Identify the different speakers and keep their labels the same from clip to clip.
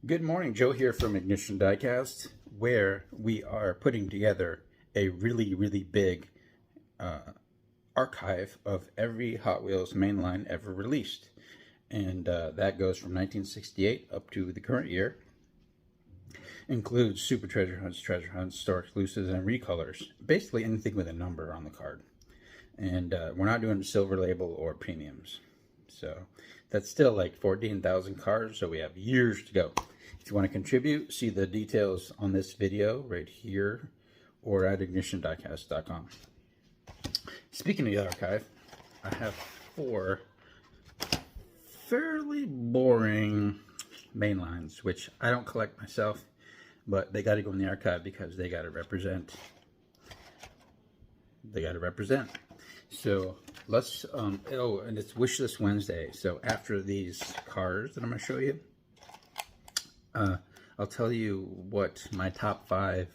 Speaker 1: Good morning, Joe here from Ignition Diecast, where we are putting together a really big archive of every Hot Wheels mainline ever released. And that goes from 1968 up to the current year. Includes super treasure hunts, store exclusives, and recolors. Basically anything with a number on the card. And we're not doing silver label or premiums. So that's still like 14,000 cards, so we have years to go. If you want to contribute, see the details on this video right here or at ignitiondiecast.com. Speaking of the archive, I have 4 fairly boring mainlines, which I don't collect myself, but they got to go in the archive because they got to represent. So let's, oh, and it's Wishlist Wednesday. So after these cards that I'm going to show you, I'll tell you what my top 5,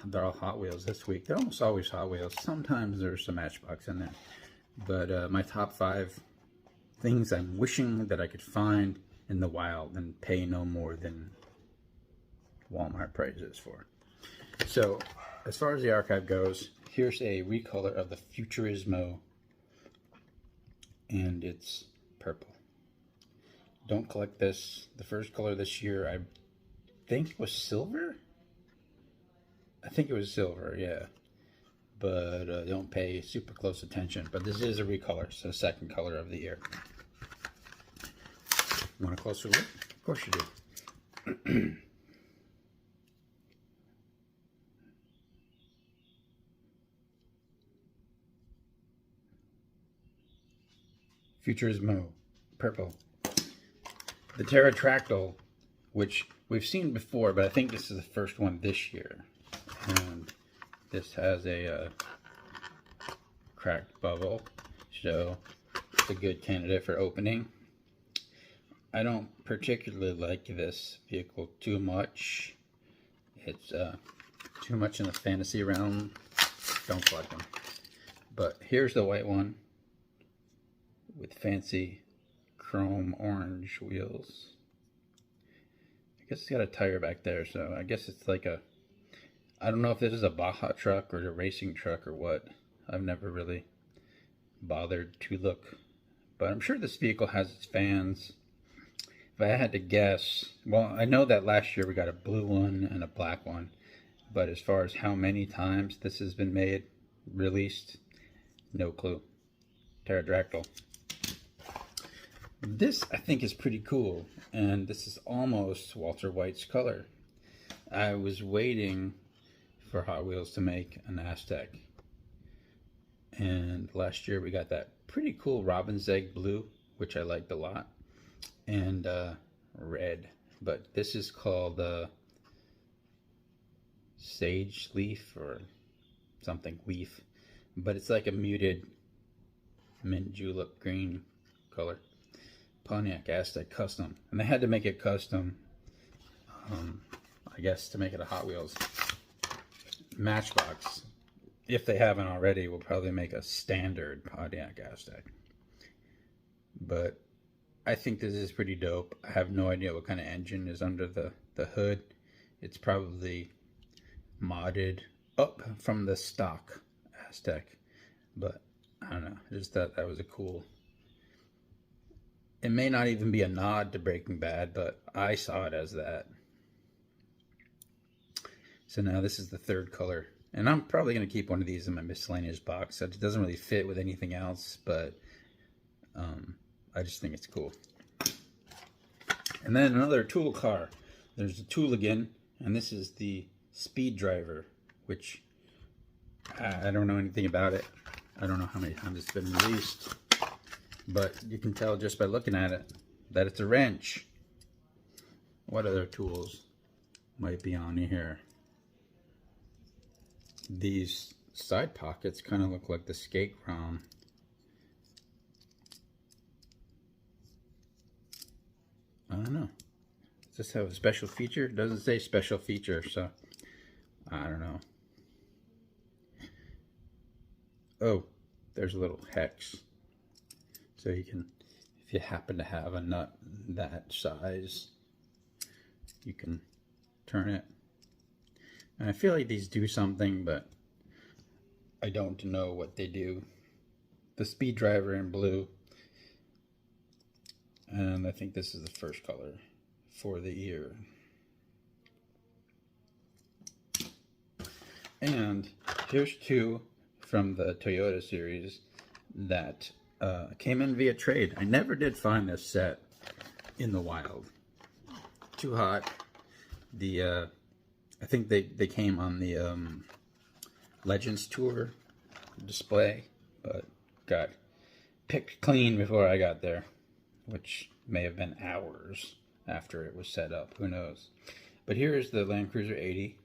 Speaker 1: they're all Hot Wheels this week. They're almost always Hot Wheels. Sometimes there's some Matchbox in there. But my top 5 things I'm wishing that I could find in the wild and pay no more than Walmart prices for. So as far as the archive goes, here's a recolor of the Futurismo, and it's purple. Don't collect this. The first color this year, I think was silver? I think it was silver, yeah. But don't pay super close attention. But this is a recolor, so second color of the year. Want a closer look? Of course you do. Futurismo, purple. The Pterodactyl, which we've seen before, but I think this is the first one this year. And this has a cracked bubble, so it's a good candidate for opening. I don't particularly like this vehicle too much. It's too much in the fantasy realm. Don't collect them. But here's the white one with fancy chrome orange wheels. I guess it's got a tire back there, so I guess it's like a, I don't know if this is a Baja truck or a racing truck or what. I've never really bothered to look, but I'm sure this vehicle has its fans. If I had to guess, well, I know that last year we got a blue one and a black one, but as far as how many times this has been made, released, no clue. Pterodactyl. This, I think, is pretty cool, and this is almost Walter White's color. I was waiting for Hot Wheels to make an Aztec, and last year we got that pretty cool robin's egg blue, which I liked a lot, and red, but this is called Sage Leaf or something leaf, but it's like a muted mint julep green color. Pontiac Aztec custom, and they had to make it custom, I guess, to make it a Hot Wheels. Matchbox, if they haven't already, will probably make a standard Pontiac Aztec. But I think this is pretty dope. I have no idea what kind of engine is under the hood. It's probably modded up from the stock Aztec, but I don't know. I just thought that was a cool. It may not even be a nod to Breaking Bad, but I saw it as that. So now this is the third color. And I'm probably going to keep one of these in my miscellaneous box. It doesn't really fit with anything else, but I just think it's cool. And then another tool car. There's a Tooligan, and this is the Speed Driver, which I don't know anything about it. I don't know how many times it's been released. But you can tell just by looking at it that it's a wrench. What other tools might be on here? These side pockets kind of look like the skate ROM. I don't know. Does this have a special feature? It doesn't say special feature, so I don't know. Oh, there's a little hex. So you can, if you happen to have a nut that size, you can turn it. And I feel like these do something, but I don't know what they do. The speed driver in blue, and I think this is the first color for the ear. And here's two from the Toyota series that came in via trade. I never did find this set in the wild. Too hot. I think they came on the Legends Tour display, but got picked clean before I got there, which may have been hours after it was set up. Who knows? But here is the Land Cruiser 80.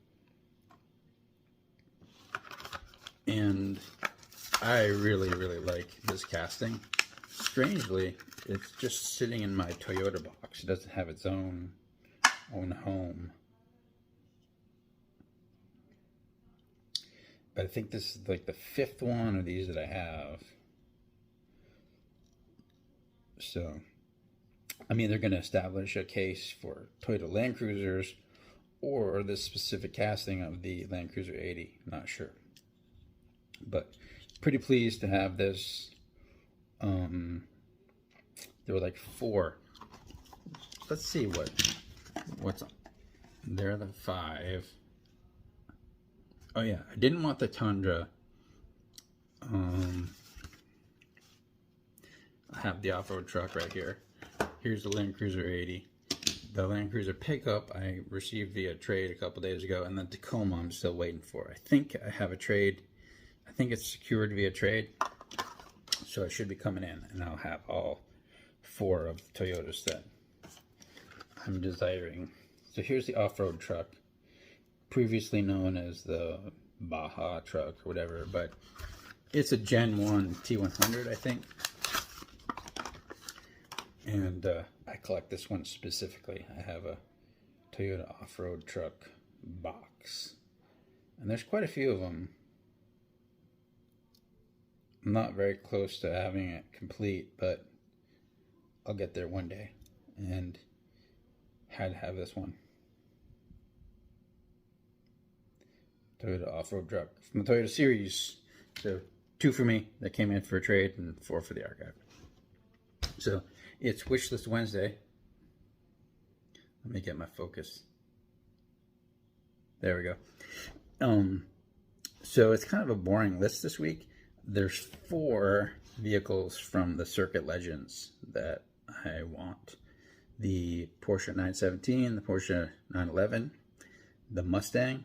Speaker 1: And I really, really like this casting. Strangely, it's just sitting in my Toyota box. It doesn't have its own home. But I think this is like the 5th one of these that I have. So, I'm either going to establish a case for Toyota Land Cruisers or this specific casting of the Land Cruiser 80. Not sure. But pretty pleased to have this. There were like 4. Let's see what's on. There are the 5. Oh yeah, I didn't want the Tundra. I have the off-road truck right here. Here's the Land Cruiser 80. The Land Cruiser pickup I received via trade a couple days ago, and the Tacoma I'm still waiting for. I think I have a trade. I think it's secured via trade, so it should be coming in, and I'll have all 4 of the Toyotas that I'm desiring. So here's the off-road truck, previously known as the Baja truck or whatever, but it's a Gen 1 T100, I think. And I collect this one specifically. I have a Toyota off-road truck box, and there's quite a few of them. I'm not very close to having it complete, but I'll get there one day, and had to have this one. Toyota off-road truck from the Toyota series. So 2 for me that came in for a trade and 4 for the archive. So it's Wishlist Wednesday. Let me get my focus. There we go. So it's kind of a boring list this week. There's 4 vehicles from the Circuit Legends that I want. The Porsche 917, the Porsche 911, the Mustang,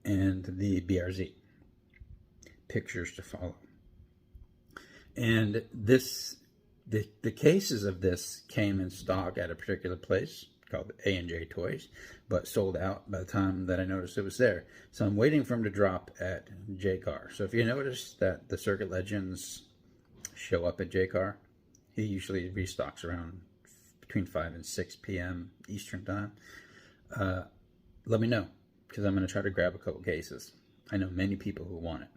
Speaker 1: and the BRZ. Pictures to follow. And the cases of this came in stock at a particular place called A&J Toys, but sold out by the time that I noticed it was there. So I'm waiting for them to drop at J-Car. So if you notice that the Circuit Legends show up at J-Car, he usually restocks around between 5 and 6 p.m. Eastern time. Let me know, because I'm going to try to grab a couple cases. I know many people who want it.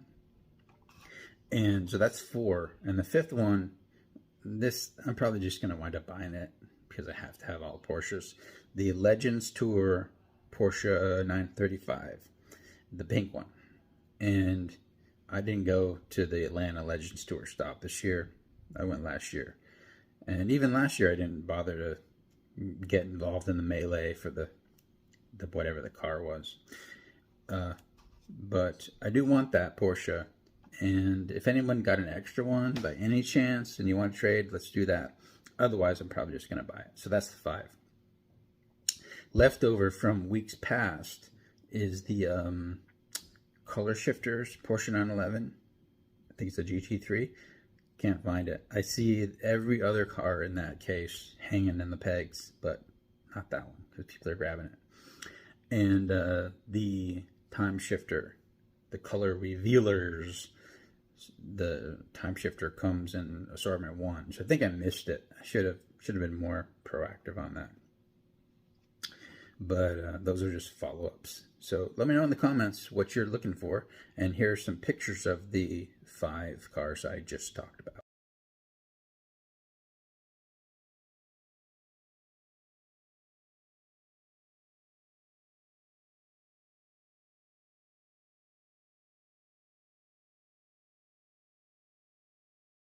Speaker 1: And so that's 4. And the 5th one, this, I'm probably just going to wind up buying it because I have to have all Porsches. The Legends Tour Porsche 935, the pink one. And I didn't go to the Atlanta Legends Tour stop this year. I went last year. And even last year I didn't bother to get involved in the melee for the whatever the car was. But I do want that Porsche. And if anyone got an extra one by any chance and you want to trade, let's do that. Otherwise, I'm probably just going to buy it. So that's the 5. Leftover from weeks past is the color shifters Porsche 911. I think it's a GT3. Can't find it. I see every other car in that case hanging in the pegs, but not that one because people are grabbing it. And the time shifter, the color revealers. The time shifter comes in assortment 1, so I think I missed it. I should have been more proactive on that. But those are just follow-ups. So let me know in the comments what you're looking for, and here are some pictures of the 5 cars I just talked about.